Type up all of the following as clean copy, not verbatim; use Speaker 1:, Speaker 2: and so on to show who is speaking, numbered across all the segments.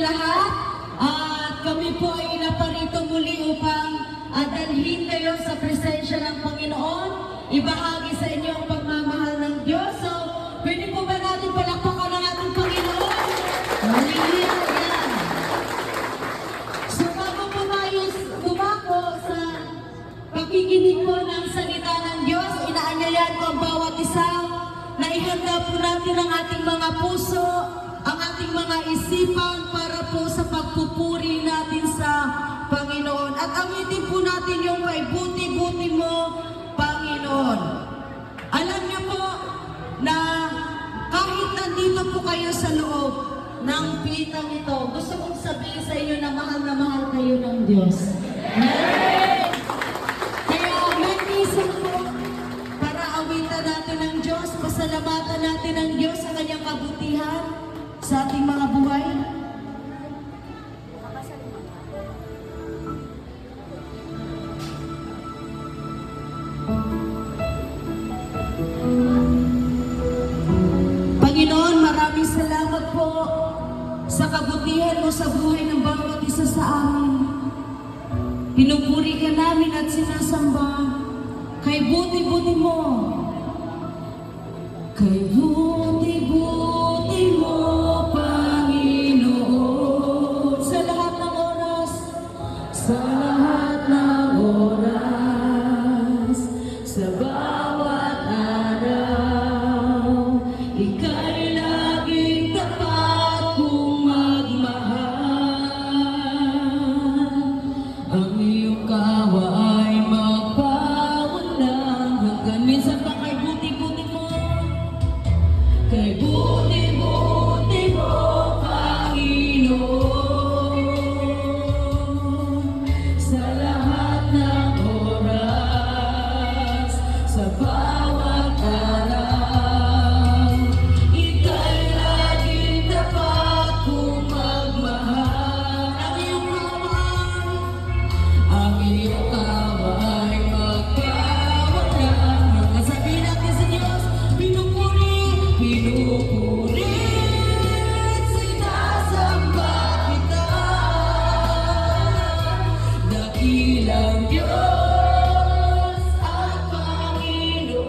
Speaker 1: lahat. At kami po ay naparito muli upang dalhin kayo sa presensya ng Panginoon. Ibahagi sa inyo ang pagmamahal ng Diyos. So, pwede po ba natin palakpakan ang ating Panginoon? Hallelujah! Yan. So, bago po tayo dumako sa pakikinig po ng salita ng Diyos, inaanyayan ko ang bawat isa na ihanda po natin ang ating mga puso, ang ating mga isipan para po sa pagpupuri natin sa Panginoon. At awitin po natin yung may buti-buti mo, Panginoon. Alam niyo po na kahit nandito po kayo sa loob ng pitang ito, gusto kong sabihin sa inyo na mahal kayo ng Diyos. Amen! Kaya may reason po para awitan natin ang Diyos, pasalamatan natin ang Diyos sa kanyang kabutihan sa ating mga buhay. Panginoon, maraming salamat po sa kabutihan mo sa buhay ng bawat isa sa amin. Pinupuri ka namin at sinasamba kay buti-buti mo. Kay buti-buti mo, Panginoon, sa lahat ng oras, sa lahat ng oras, sa bawat araw, ika'y laging tapat kong magmahal. Ang iyong kawa ay magpawalang hanggan. Minsan pa kay buti-buti mo, kay buti-buti mo, Panginoon, sa lahat ng oras, sa bawat araw, ika'y laging tapat kong magmahal. Ang iyong kaway magpawalang. Masabihin natin sa Diyos, pinupuri, sinasamba kita. Dakilang Diyos at Panginoon.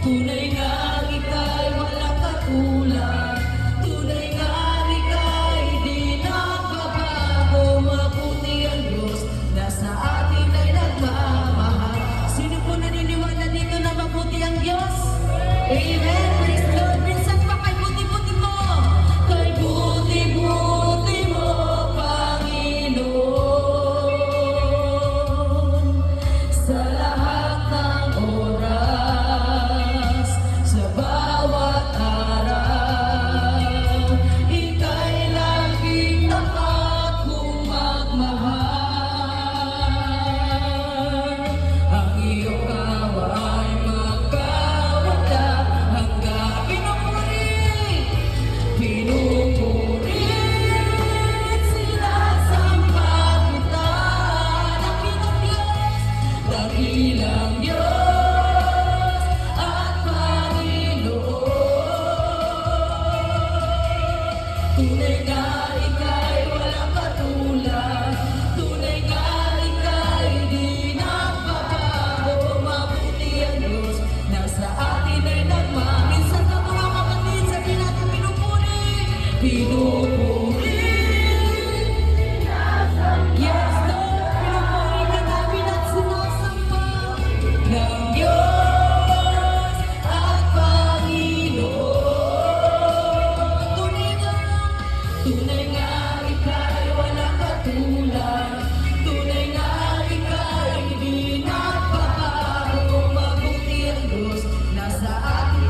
Speaker 1: Tunay nga ika'y walang katulad. Tunay nga ika'y di nagbabago. Mabuti ang Diyos na sa atin ay nagmamahal. Sino po naniniwala dito na mabuti ang Diyos? Amen. Praise the Lord. Minsan pa kay buti-buti mo. Kay buti-buti mo, Panginoon. Sa lahat ng oras, sa bawat araw, ika'y laging tapat kong magmahal. Ang iyong kawa ay magkawalang hanggang. Pinupuri, sinasamba kita. Dakilang Diyos at Panginoon. Tunay nga ika'y walang katulad. Tunay nga ika'y di nagbabago. Mabuti ang Diyos na sa atin ay nagmamahal. Minsan ka mga kapatid, sabihin natin pinupuri. Pinupuri. Yes, Lord, pinupuri ka namin at sinasamba ng Diyos at Panginoon. Tunay nga ika'y walang katulad. Tunay nga ika'y di nagbabago. Mabuti ang Diyos na sa atin.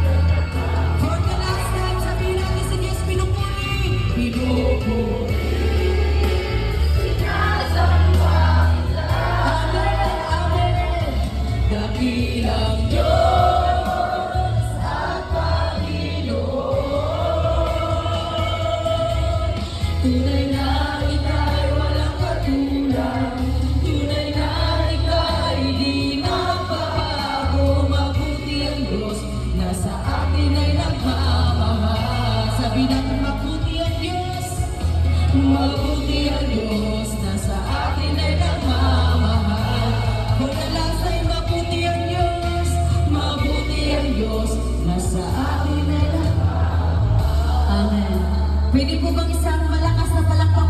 Speaker 1: For the last time, sabihin natin sa Diyos, pinupuri. Sabi natin mabuti ang Diyos, mabuti ang Diyos, na sa atin ay nagmamahal. Madalasay mabuti ang Diyos, mabuti ang Diyos, na sa atin ay nagmamahal. Amen. Pwede po bang isang malakas na palakpak